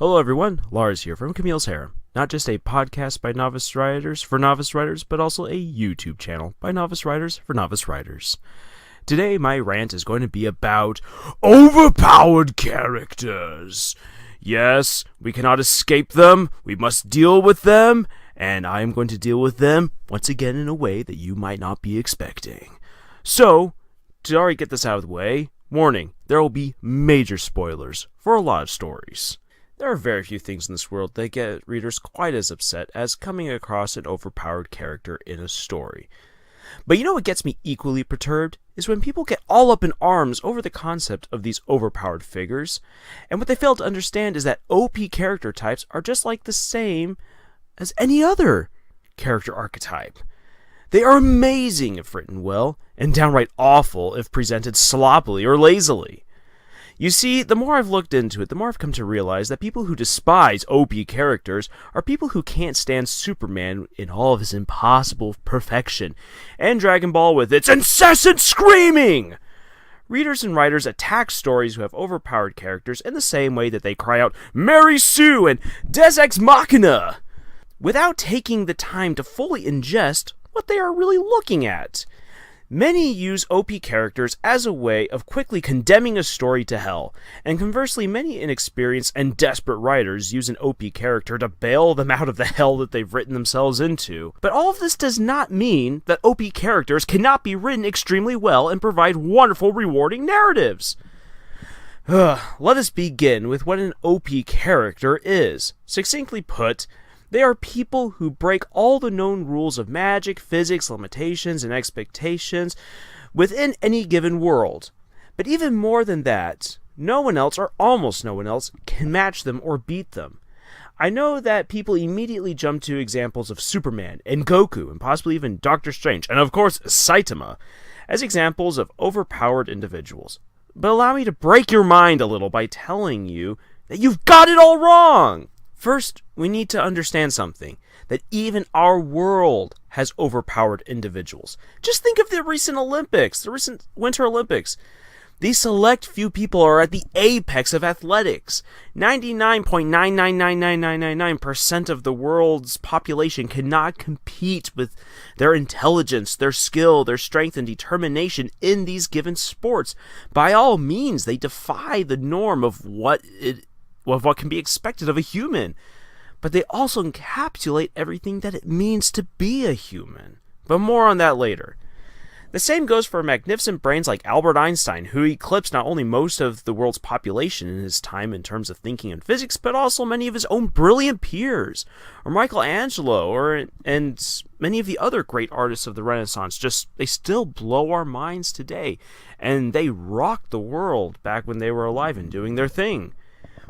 Hello everyone, Lars here from Camille's Harem. Not just a podcast by novice writers for novice writers, but also a YouTube channel by novice writers for novice writers. Today my rant is going to be about overpowered characters. Yes, we cannot escape them, we must deal with them, and I am going to deal with them once again in a way that you might not be expecting. So, to already get this out of the way, warning, there will be major spoilers for a lot of stories. There are very few things in this world that get readers quite as upset as coming across an overpowered character in a story. But you know what gets me equally perturbed? Is when people get all up in arms over the concept of these overpowered figures, and what they fail to understand is that OP character types are just like the same as any other character archetype. They are amazing if written well, and downright awful if presented sloppily or lazily. You see, the more I've looked into it, the more I've come to realize that people who despise OP characters are people who can't stand Superman in all of his impossible perfection, and Dragonball with its incessant screaming! Readers and writers attack stories who have overpowered characters in the same way that they cry out, Mary Sue and Des Ex Machina! Without taking the time to fully ingest what they are really looking at. Many use OP characters as a way of quickly condemning a story to hell, and conversely many inexperienced and desperate writers use an OP character to bail them out of the hell that they've written themselves into. But all of this does not mean that OP characters cannot be written extremely well and provide wonderful, rewarding narratives. Let us begin with what an OP character is. Succinctly put, they are people who break all the known rules of magic, physics, limitations, and expectations within any given world. But even more than that, no one else, or almost no one else, can match them or beat them. I know that people immediately jump to examples of Superman and Goku, and possibly even Doctor Strange, and of course Saitama, as examples of overpowered individuals. But allow me to break your mind a little by telling you that you've got it all wrong! First, we need to understand something, that even our world has overpowered individuals. Just think of the recent Olympics, the recent Winter Olympics. These select few people are at the apex of athletics. 99.9999999% of the world's population cannot compete with their intelligence, their skill, their strength, and determination in these given sports. By all means, they defy the norm of what can be expected of a human, but they also encapsulate everything that it means to be a human. But more on that later. The same goes for magnificent brains like Albert Einstein, who eclipsed not only most of the world's population in his time in terms of thinking and physics, but also many of his own brilliant peers, or Michelangelo, and many of the other great artists of the Renaissance. They still blow our minds today, and they rocked the world back when they were alive and doing their thing.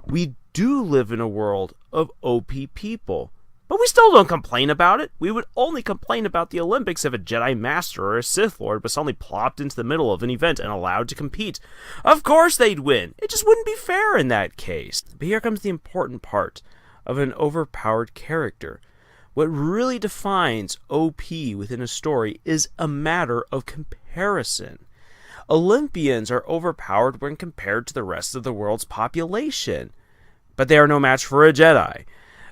We do live in a world of OP people, but we still don't complain about it. We would only complain about the Olympics if a Jedi Master or a Sith Lord was suddenly plopped into the middle of an event and allowed to compete. Of course they'd win. It just wouldn't be fair in that case. But here comes the important part of an overpowered character. What really defines OP within a story is a matter of comparison. Olympians are overpowered when compared to the rest of the world's population, but they are no match for a Jedi,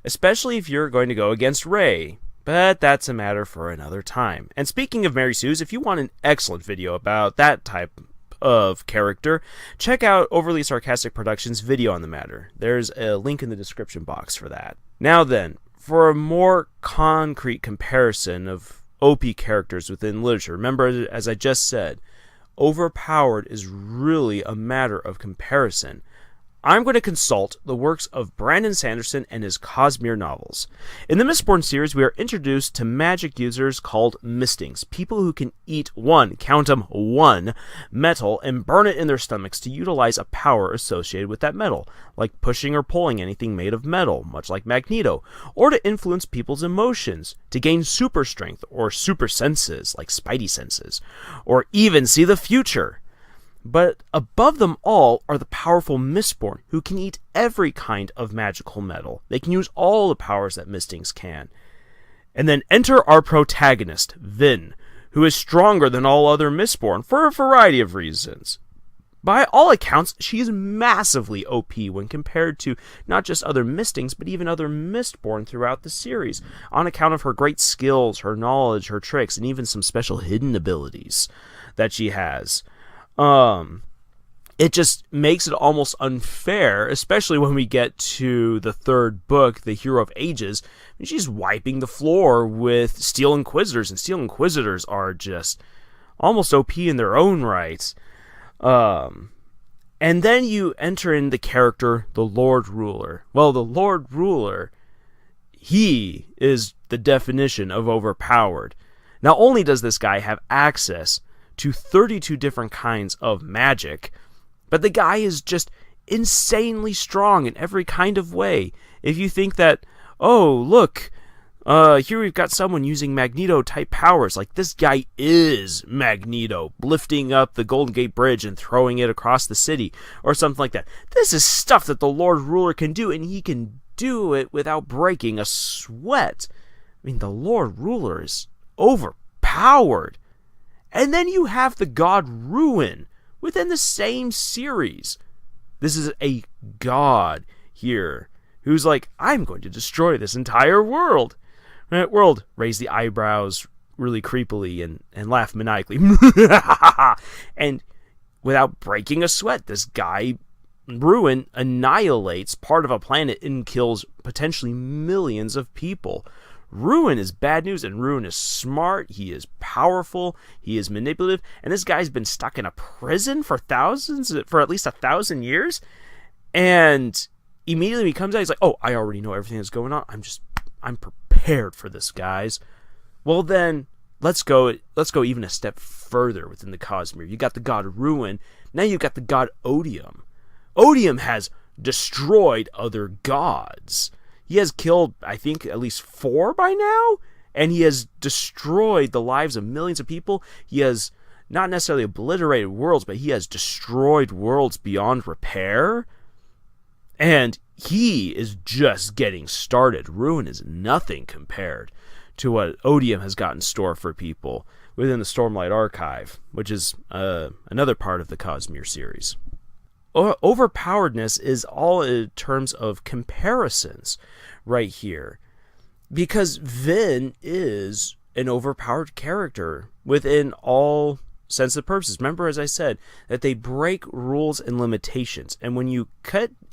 especially if you're going to go against Rey, but that's a matter for another time. And speaking of Mary Sue's, if you want an excellent video about that type of character, check out Overly Sarcastic Productions' video on the matter. There's a link in the description box for that. Now then, for a more concrete comparison of OP characters within literature, remember, as I just said, overpowered is really a matter of comparison. I'm going to consult the works of Brandon Sanderson and his Cosmere novels. In the Mistborn series, we are introduced to magic users called Mistings, people who can eat one metal and burn it in their stomachs to utilize a power associated with that metal, like pushing or pulling anything made of metal, much like Magneto, or to influence people's emotions, to gain super strength or super senses, like Spidey senses, or even see the future. But above them all are the powerful Mistborn, who can eat every kind of magical metal. They can use all the powers that Mistings can. And then enter our protagonist, Vin, who is stronger than all other Mistborn for a variety of reasons. By all accounts, she is massively OP when compared to not just other Mistings, but even other Mistborn throughout the series, on account of her great skills, her knowledge, her tricks, and even some special hidden abilities that she has. It just makes it almost unfair, especially when we get to the third book, The Hero of Ages, and she's wiping the floor with Steel Inquisitors, and Steel Inquisitors are just almost OP in their own right. And then you enter in the character, the Lord Ruler. Well, the Lord Ruler, he is the definition of overpowered. Not only does this guy have access to 32 different kinds of magic, but the guy is just insanely strong in every kind of way. If you think that, oh, look, here we've got someone using Magneto-type powers. Like, this guy is Magneto, lifting up the Golden Gate Bridge and throwing it across the city, or something like that. This is stuff that the Lord Ruler can do, and he can do it without breaking a sweat. I mean, the Lord Ruler is overpowered. And then you have the god Ruin within the same series. This is a god here who's like, I'm going to destroy this entire world. World raise the eyebrows really creepily and laugh maniacally. And without breaking a sweat, this guy, Ruin, annihilates part of a planet and kills potentially millions of people. Ruin is bad news, and Ruin is smart, he is powerful, he is manipulative, and this guy's been stuck in a prison for at least 1,000 years, and immediately he comes out, he's like, oh, I already know everything that's going on, I'm prepared for this, guys. Well then, let's go even a step further within the Cosmere. You got the god Ruin, now you've got the god Odium. Odium has destroyed other gods. He has killed, I think, at least 4 by now, and he has destroyed the lives of millions of people. He has not necessarily obliterated worlds, but he has destroyed worlds beyond repair. And he is just getting started. Ruin is nothing compared to what Odium has got in store for people within the Stormlight Archive, which is another part of the Cosmere series. Overpoweredness is all in terms of comparisons right here, because Vin is an overpowered character within all sense of purposes. Remember, as I said, that they break rules and limitations, and when you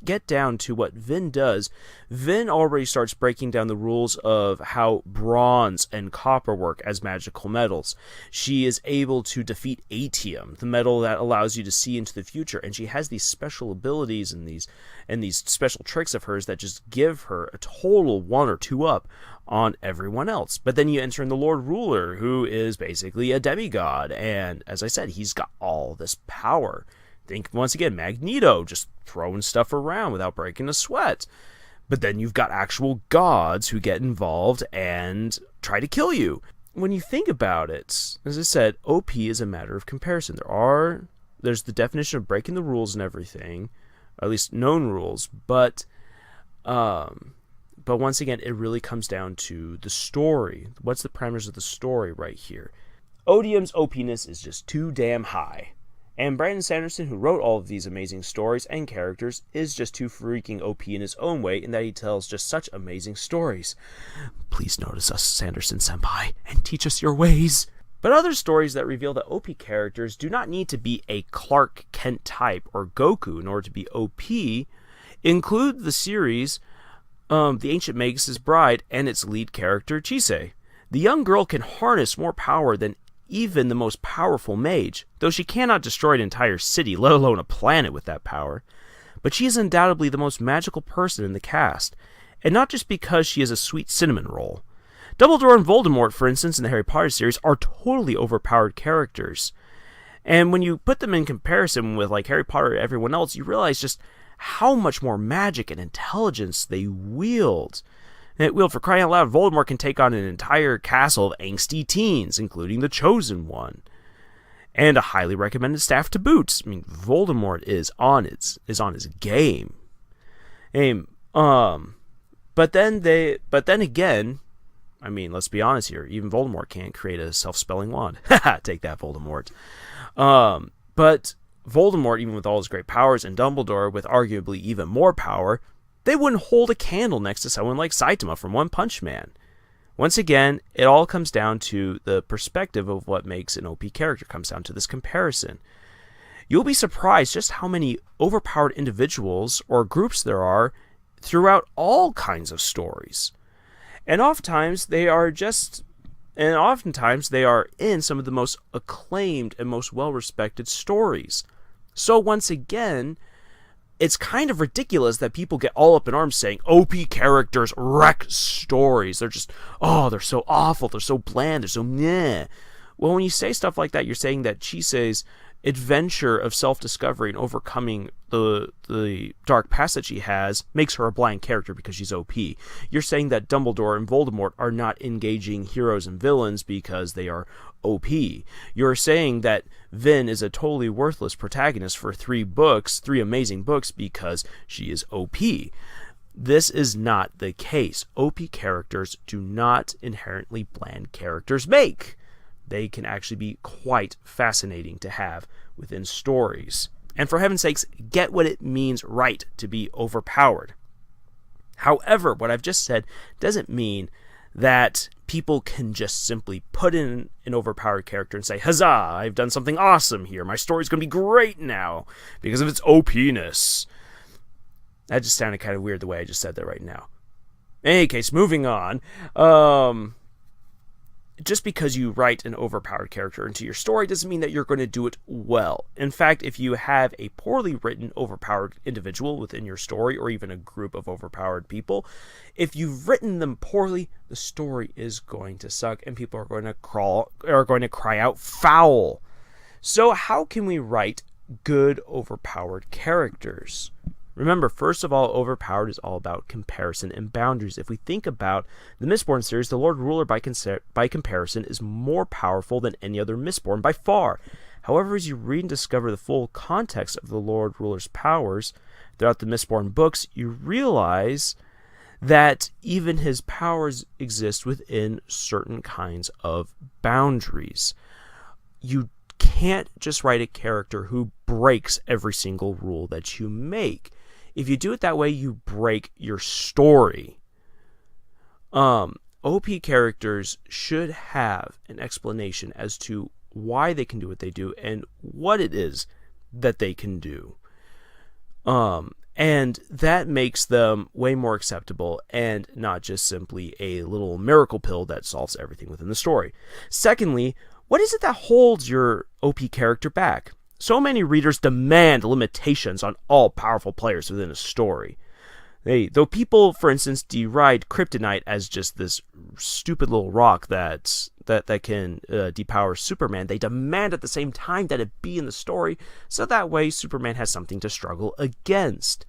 get down to what Vin does, Vin already starts breaking down the rules of how bronze and copper work as magical metals. She is able to defeat atium, the metal that allows you to see into the future, and she has these special abilities and these special tricks of hers that just give her a total 1 or 2 up on everyone else. But then you enter in the Lord Ruler, who is basically a demigod, and as I said, he's got all this power. Think, once again, Magneto, just throwing stuff around without breaking a sweat. But then you've got actual gods who get involved and try to kill you. When you think about it, as I said, OP is a matter of comparison. There's the definition of breaking the rules and everything, or at least known rules, but once again, it really comes down to the story. What's the parameters of the story right here? Odium's OPness is just too damn high. And Brandon Sanderson, who wrote all of these amazing stories and characters, is just too freaking OP in his own way, in that he tells just such amazing stories. Please notice us, Sanderson-senpai, and teach us your ways. But other stories that reveal that OP characters do not need to be a Clark Kent type or Goku in order to be OP include the series The Ancient Magus' Bride and its lead character, Chise. The young girl can harness more power than even the most powerful mage, though she cannot destroy an entire city, let alone a planet with that power. But she is undoubtedly the most magical person in the cast, and not just because she is a sweet cinnamon roll. Dumbledore and Voldemort, for instance, in the Harry Potter series, are totally overpowered characters. And when you put them in comparison with like Harry Potter and everyone else, you realize just how much more magic and intelligence they wield. For crying out loud, Voldemort can take on an entire castle of angsty teens, including the Chosen One, and a highly recommended staff to boot. I mean, Voldemort is on his game. But then again, I mean, let's be honest here. Even Voldemort can't create a self-spelling wand. Take that, Voldemort. But Voldemort, even with all his great powers, and Dumbledore with arguably even more power, they wouldn't hold a candle next to someone like Saitama from One Punch Man. Once again, it all comes down to the perspective of what makes an OP character, comes down to this comparison. You'll be surprised just how many overpowered individuals or groups there are throughout all kinds of stories. And oftentimes they are in some of the most acclaimed and most well-respected stories. So once again, it's kind of ridiculous that people get all up in arms saying OP characters wreck stories. They're just, they're so awful, they're so bland, they're so meh. Well, when you say stuff like that, you're saying that Chise's adventure of self-discovery and overcoming the dark past that she has makes her a bland character because she's OP. You're saying that Dumbledore and Voldemort are not engaging heroes and villains because they are OP. You're saying that Vin is a totally worthless protagonist for 3 amazing books, because she is OP. This is not the case. OP characters do not inherently bland characters make. They can actually be quite fascinating to have within stories. And for heaven's sakes, get what it means right to be overpowered. However, what I've just said doesn't mean that people can just simply put in an overpowered character and say, huzzah, I've done something awesome here. My story's going to be great now because of its OP-ness. That just sounded kind of weird the way I just said that right now. In any case, moving on. Just because you write an overpowered character into your story doesn't mean that you're going to do it well. In fact, if you have a poorly written overpowered individual within your story, or even a group of overpowered people, if you've written them poorly, the story is going to suck and people are going to cry out foul. So how can we write good overpowered characters? Remember, first of all, Overpowered is all about comparison and boundaries. If we think about the Mistborn series, the Lord Ruler by comparison is more powerful than any other Mistborn by far. However, as you read and discover the full context of the Lord Ruler's powers throughout the Mistborn books, you realize that even his powers exist within certain kinds of boundaries. You can't just write a character who breaks every single rule that you make. If you do it that way, you break your story. OP characters should have an explanation as to why they can do what they do and what it is that they can do. And that makes them way more acceptable and not just simply a little miracle pill that solves everything within the story. Secondly, what is it that holds your OP character back? So many readers demand limitations on all powerful players within a story. Though people, for instance, deride kryptonite as just this stupid little rock that can depower Superman, they demand at the same time that it be in the story, so that way Superman has something to struggle against.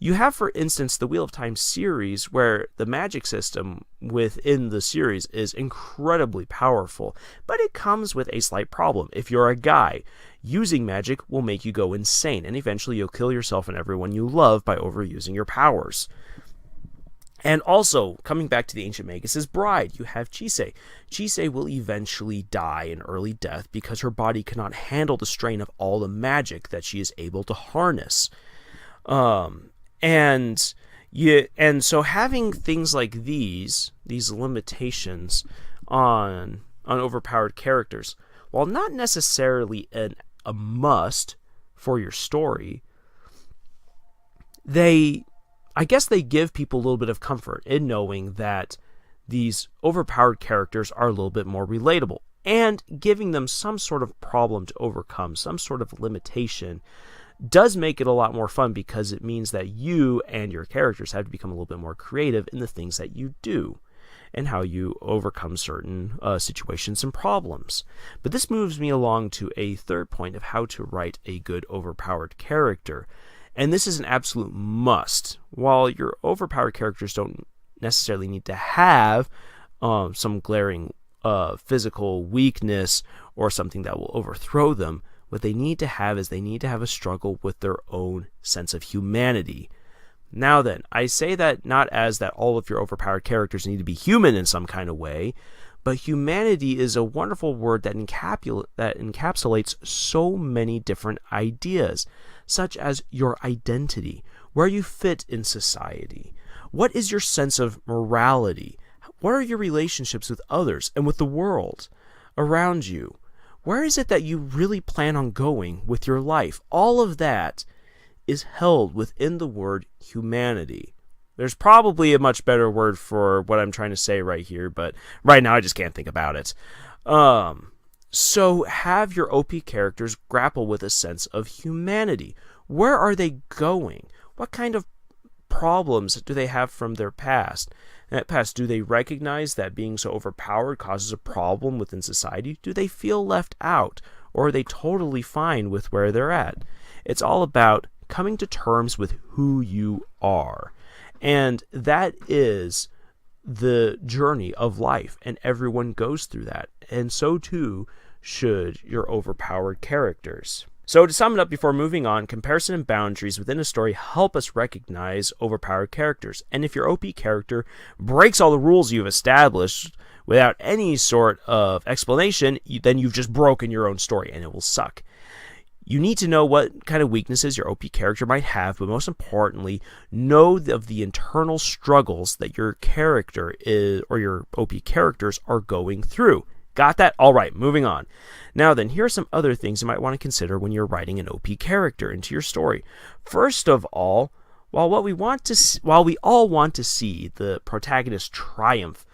You have, for instance, the Wheel of Time series, where the magic system within the series is incredibly powerful, but it comes with a slight problem. If you're a guy, using magic will make you go insane, and eventually you'll kill yourself and everyone you love by overusing your powers. And also, coming back to the Ancient Magus' bride, you have Chise. Chise will eventually die an early death because her body cannot handle the strain of all the magic that she is able to harness. And so having things like these limitations on overpowered characters, while not necessarily a must for your story, I guess they give people a little bit of comfort in knowing that these overpowered characters are a little bit more relatable, and giving them some sort of problem to overcome, some sort of limitation, does make it a lot more fun, because it means that you and your characters have to become a little bit more creative in the things that you do and how you overcome certain situations and problems. But this moves me along to a third point of how to write a good overpowered character. And this is an absolute must. While your overpowered characters don't necessarily need to have some glaring physical weakness or something that will overthrow them, what they need to have is they need to have a struggle with their own sense of humanity. Now then, I say that not as that all of your overpowered characters need to be human in some kind of way, But humanity is a wonderful word that encapsulates so many different ideas, such as your identity, where you fit in society. What is your sense of morality? What are your relationships with others and with the world around you? Where is it that you really plan on going with your life? All of that is held within the word humanity. There's probably a much better word for what I'm trying to say right here, but right now I just can't think about it. So have your OP characters grapple with a sense of humanity. Where are they going? What kind of problems do they have from their past? In that past, do they recognize that being so overpowered causes a problem within society? Do they feel left out? Or are they totally fine with where they're at? It's all about coming to terms with who you are. And that is the journey of life, and everyone goes through that. And so too should your overpowered characters. So to sum it up before moving on, comparison and boundaries within a story help us recognize overpowered characters. And if your OP character breaks all the rules you've established without any sort of explanation, then you've just broken your own story, and it will suck. You need to know what kind of weaknesses your OP character might have, but most importantly, know of the internal struggles that your character is, or your OP characters are going through. Got that? All right, moving on. Now then, here are some other things you might want to consider when you're writing an OP character into your story. First of all, while we all want to see the protagonist triumph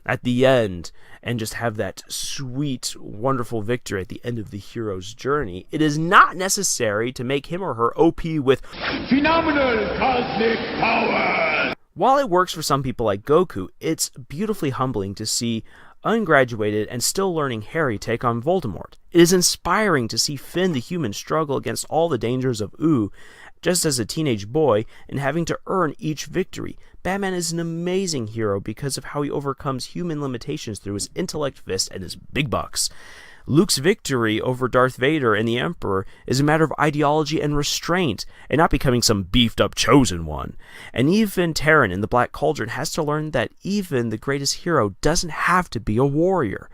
at the end and just have that sweet, wonderful victory at the end of the hero's journey, it is not necessary to make him or her OP with phenomenal cosmic powers. While it works for some people like Goku, it's beautifully humbling to see ungraduated and still learning Harry take on Voldemort. It is inspiring to see Finn the human struggle against all the dangers of Ooh, just as a teenage boy, and having to earn each victory. Batman is an amazing hero because of how he overcomes human limitations through his intellect, fist, and his big bucks. Luke's victory over Darth Vader and the Emperor is a matter of ideology and restraint, and not becoming some beefed-up chosen one. And even Terran in the Black Cauldron has to learn that even the greatest hero doesn't have to be a warrior.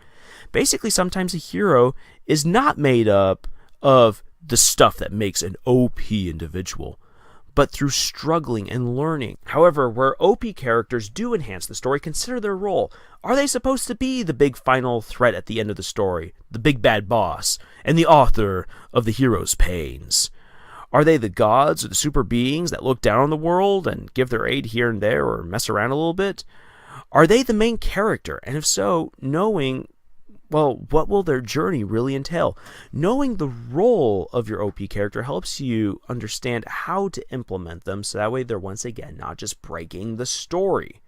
Basically, sometimes a hero is not made up of the stuff that makes an OP individual, but through struggling and learning. However, where OP characters do enhance the story, consider their role. Are they supposed to be the big final threat at the end of the story, the big bad boss, and the author of the hero's pains? Are they the gods or the super beings that look down on the world and give their aid here and there or mess around a little bit? Are they the main character? And if so, what will their journey really entail? Knowing the role of your OP character helps you understand how to implement them, so that way they're once again not just breaking the story.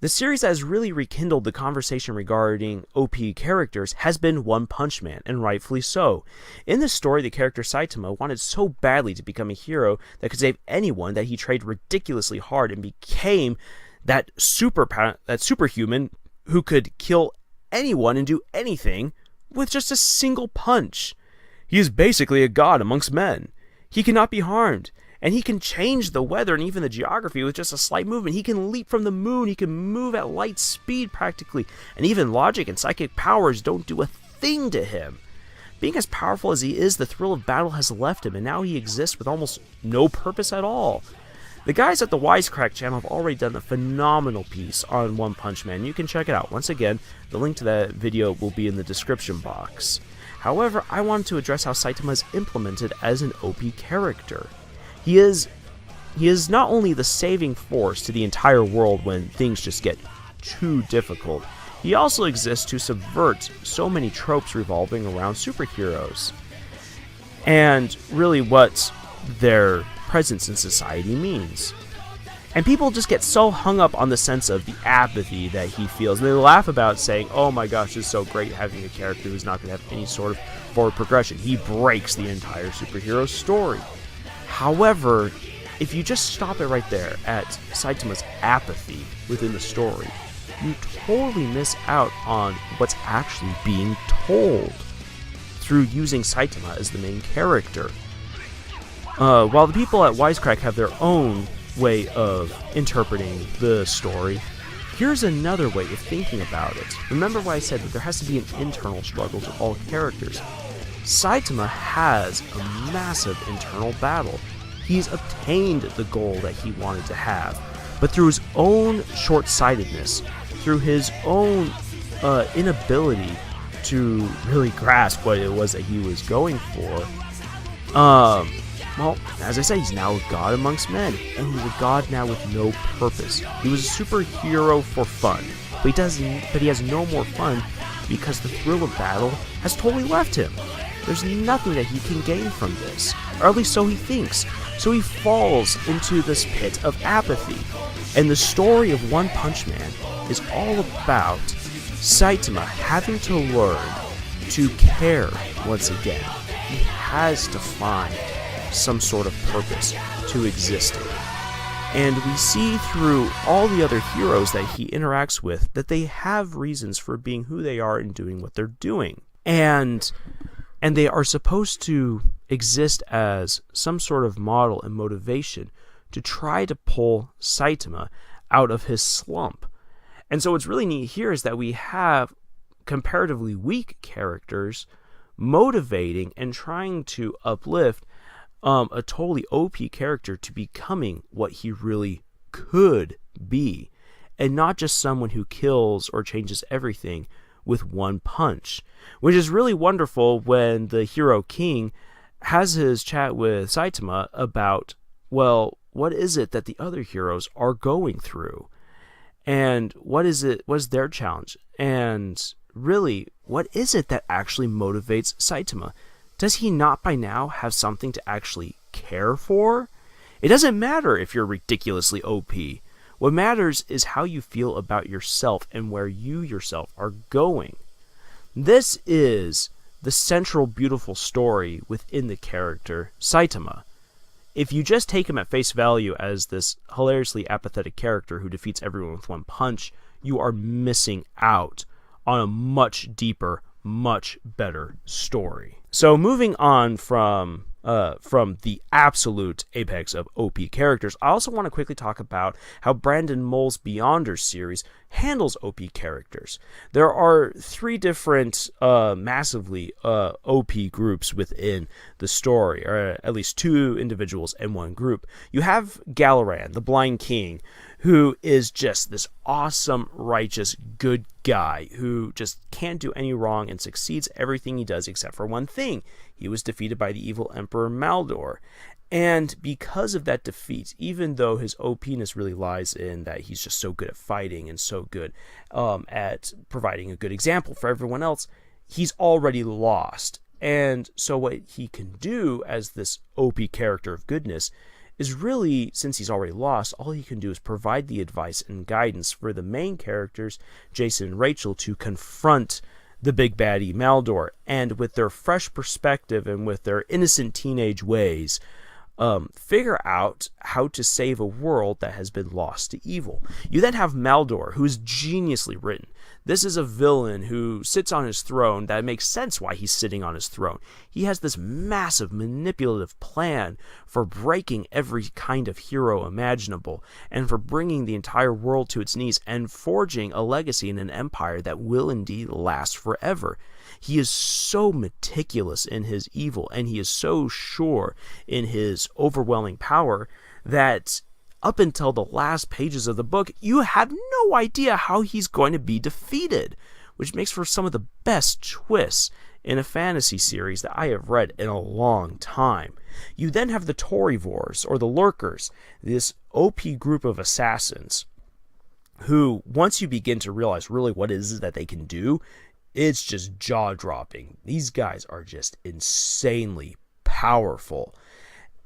The series that has really rekindled the conversation regarding OP characters has been One Punch Man, and rightfully so. In this story, the character Saitama wanted so badly to become a hero that could save anyone that he trained ridiculously hard and became that superhuman who could kill anyone and do anything with just a single punch. He is basically a god amongst men. He cannot be harmed, and he can change the weather and even the geography with just a slight movement. He can leap from the moon, he can move at light speed practically, and even logic and psychic powers don't do a thing to him. Being as powerful as he is, the thrill of battle has left him, and now he exists with almost no purpose at all. The guys at the Wisecrack channel have already done a phenomenal piece on One Punch Man. You can check it out. Once again, the link to that video will be in the description box. However, I wanted to address how Saitama is implemented as an OP character. He is not only the saving force to the entire world when things just get too difficult, he also exists to subvert so many tropes revolving around superheroes, and really what their presence in society means. And people just get so hung up on the sense of the apathy that he feels. And they laugh about saying, oh my gosh, it's so great having a character who's not going to have any sort of forward progression. He breaks the entire superhero story. However, if you just stop it right there at Saitama's apathy within the story, you totally miss out on what's actually being told through using Saitama as the main character. While the people at Wisecrack have their own way of interpreting the story, Here's another way of thinking about it. Remember why I said that there has to be an internal struggle to all characters. Saitama has a massive internal battle. He's obtained the goal that he wanted to have, but through his own short-sightedness, through his own inability to really grasp what it was that he was going for, well, as I say, he's now a god amongst men, and he's a god now with no purpose. He was a superhero for fun, but he has no more fun because the thrill of battle has totally left him. There's nothing that he can gain from this, or at least so he thinks. So he falls into this pit of apathy. And the story of One Punch Man is all about Saitama having to learn to care once again. He has to find some sort of purpose to exist in. And we see through all the other heroes that he interacts with that they have reasons for being who they are and doing what they're doing. And they are supposed to exist as some sort of model and motivation to try to pull Saitama out of his slump. And so what's really neat here is that we have comparatively weak characters motivating and trying to uplift a totally OP character to becoming what he really could be, and not just someone who kills or changes everything with one punch, which is really wonderful when the hero king has his chat with Saitama about, well, what is it that the other heroes are going through, and what's their challenge, and really, what is it that actually motivates Saitama? Does he not by now have something to actually care for? It doesn't matter if you're ridiculously OP. What matters is how you feel about yourself and where you yourself are going. This is the central beautiful story within the character Saitama. If you just take him at face value as this hilariously apathetic character who defeats everyone with one punch, you are missing out on a much deeper, much better story. So moving on from the absolute apex of OP characters, I also want to quickly talk about how Brandon Mole's Beyonders series handles OP characters. There are 3 different massively OP groups within the story, or at least 2 individuals and 1 group. You have Galaran, the Blind King, who is just this awesome, righteous, good guy who just can't do any wrong and succeeds everything he does except for one thing. He was defeated by the evil Emperor Maldor. And because of that defeat, even though his OPness really lies in that he's just so good at fighting and so good at providing a good example for everyone else, he's already lost. And so what he can do as this OP character of goodness is really, since he's already lost, all he can do is provide the advice and guidance for the main characters, Jason and Rachel, to confront the big baddie Maldor, and with their fresh perspective and with their innocent teenage ways, figure out how to save a world that has been lost to evil. You then have Maldor, who is geniusly written. This is a villain who sits on his throne. That makes sense why he's sitting on his throne. He has this massive manipulative plan for breaking every kind of hero imaginable, and for bringing the entire world to its knees and forging a legacy in an empire that will indeed last forever. He is so meticulous in his evil, and he is so sure in his overwhelming power that up until the last pages of the book, you have no idea how he's going to be defeated, which makes for some of the best twists in a fantasy series that I have read in a long time. You then have the Torivores, or the Lurkers, this OP group of assassins, who, once you begin to realize really what it is that they can do, it's just jaw-dropping. These guys are just insanely powerful.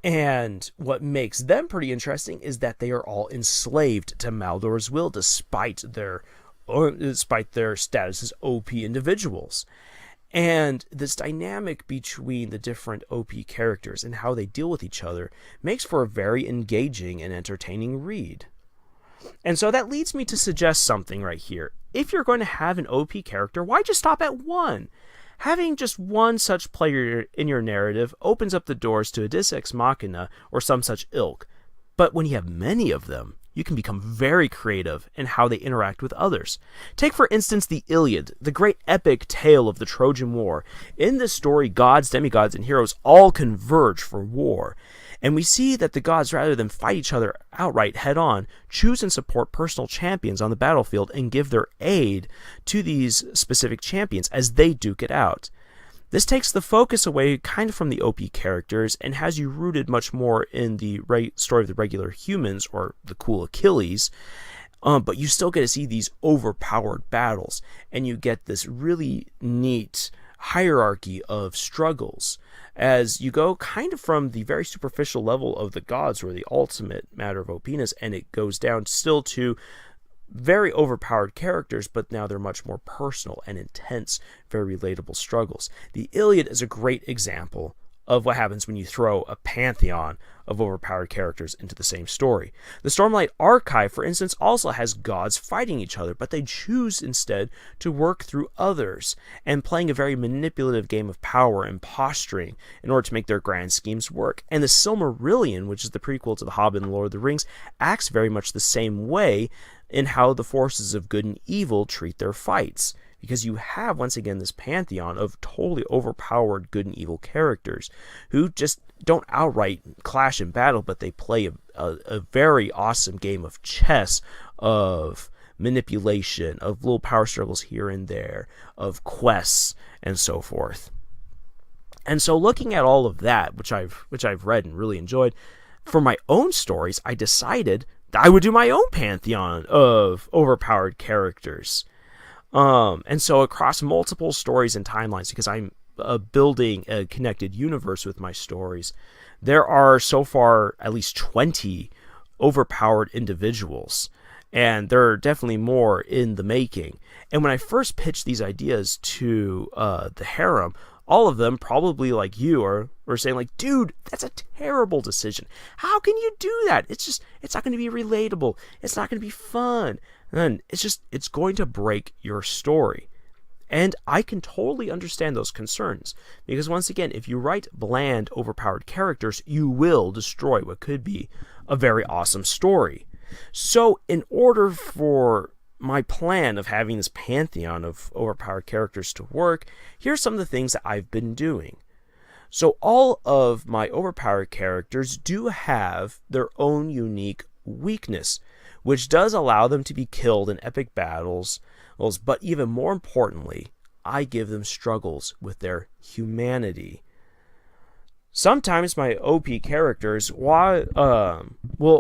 And what makes them pretty interesting is that they are all enslaved to Maldor's will, despite their status as OP individuals. And this dynamic between the different OP characters and how they deal with each other makes for a very engaging and entertaining read. And so that leads me to suggest something right here. If you're going to have an OP character, why just stop at 1? Having just one such player in your narrative opens up the doors to a Deus Ex Machina or some such ilk. But when you have many of them, you can become very creative in how they interact with others. Take, for instance, the Iliad, the great epic tale of the Trojan War. In this story, gods, demigods, and heroes all converge for war. And we see that the gods, rather than fight each other outright head-on, choose and support personal champions on the battlefield and give their aid to these specific champions as they duke it out. This takes the focus away kind of from the OP characters and has you rooted much more in the story of the regular humans, or the cool Achilles, but you still get to see these overpowered battles, and you get this really neat hierarchy of struggles as you go kind of from the very superficial level of the gods, or the ultimate matter of OPness, and it goes down still to very overpowered characters, but now they're much more personal and intense, very relatable struggles. The Iliad is a great example of what happens when you throw a pantheon of overpowered characters into the same story. The Stormlight Archive, for instance, also has gods fighting each other, but they choose instead to work through others and playing a very manipulative game of power and posturing in order to make their grand schemes work. And the Silmarillion, which is the prequel to The Hobbit and Lord of the Rings, acts very much the same way in how the forces of good and evil treat their fights. Because you have, once again, this pantheon of totally overpowered good and evil characters who just don't outright clash in battle, but they play a very awesome game of chess, of manipulation, of little power struggles here and there, of quests, and so forth. And so looking at all of that, which I've read and really enjoyed, for my own stories, I decided that I would do my own pantheon of overpowered characters. And so across multiple stories and timelines, because I'm building a connected universe with my stories, there are so far at least 20 overpowered individuals, and there are definitely more in the making. And when I first pitched these ideas to the Harem, all of them, probably like you, were saying like, dude, that's a terrible decision. How can you do that? It's not going to be relatable. It's not going to be fun. And it's going to break your story. And I can totally understand those concerns. Because once again, if you write bland, overpowered characters, you will destroy what could be a very awesome story. So in order for my plan of having this pantheon of overpowered characters to work, here's some of the things that I've been doing. So all of my overpowered characters do have their own unique weakness, which does allow them to be killed in epic battles, but even more importantly, I give them struggles with their humanity. Sometimes my OP characters will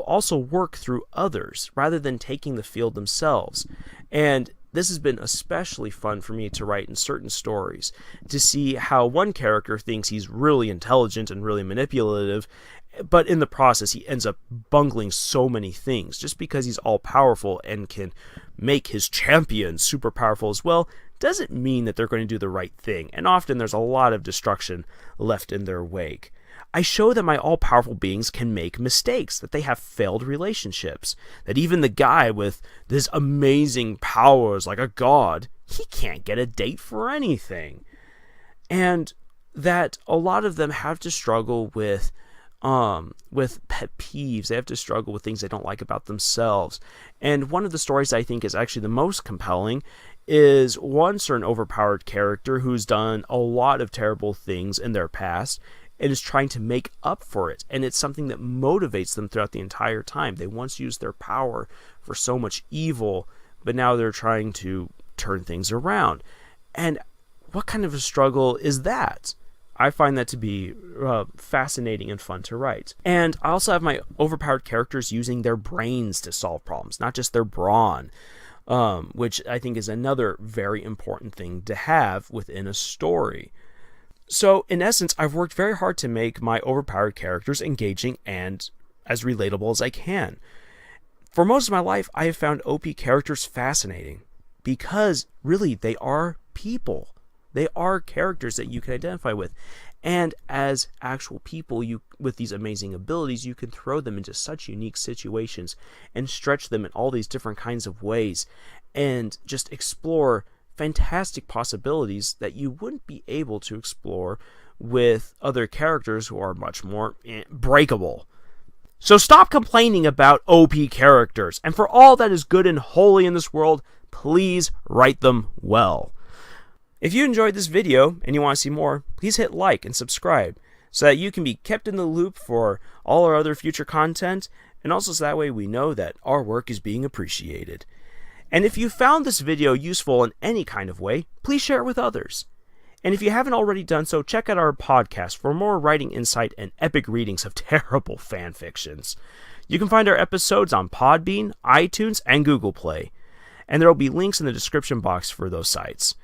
also work through others rather than taking the field themselves. And this has been especially fun for me to write in certain stories, to see how one character thinks he's really intelligent and really manipulative, but in the process he ends up bungling so many things. Just because he's all-powerful and can make his champion super powerful as well, doesn't mean that they're going to do the right thing, and often there's a lot of destruction left in their wake. I show that my all-powerful beings can make mistakes, that they have failed relationships, that even the guy with this amazing powers like a god, he can't get a date for anything. And that a lot of them have to struggle with pet peeves. They have to struggle with things they don't like about themselves. And one of the stories I think is actually the most compelling is one certain overpowered character who's done a lot of terrible things in their past and is trying to make up for it. And it's something that motivates them throughout the entire time. They once used their power for so much evil, but now they're trying to turn things around. And what kind of a struggle is that? I find that to be fascinating and fun to write. And I also have my overpowered characters using their brains to solve problems, not just their brawn, which I think is another very important thing to have within a story. So, in essence, I've worked very hard to make my overpowered characters engaging and as relatable as I can. For most of my life, I have found OP characters fascinating because, really, they are people. They are characters that you can identify with. And as actual people, with these amazing abilities, you can throw them into such unique situations and stretch them in all these different kinds of ways and just explore fantastic possibilities that you wouldn't be able to explore with other characters who are much more breakable. So stop complaining about OP characters, and for all that is good and holy in this world, please write them well. If you enjoyed this video and you want to see more, please hit like and subscribe so that you can be kept in the loop for all our other future content, and also so that way we know that our work is being appreciated. And if you found this video useful in any kind of way, please share it with others. And if you haven't already done so, check out our podcast for more writing insight and epic readings of terrible fan fictions. You can find our episodes on Podbean, iTunes, and Google Play, and there will be links in the description box for those sites.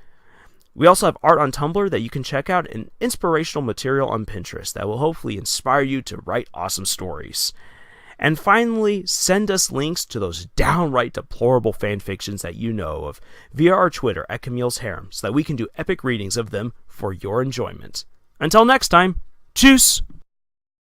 We also have art on Tumblr that you can check out and inspirational material on Pinterest that will hopefully inspire you to write awesome stories. And finally, send us links to those downright deplorable fanfictions that you know of via our Twitter at Camille's Harem so that we can do epic readings of them for your enjoyment. Until next time, tschüss!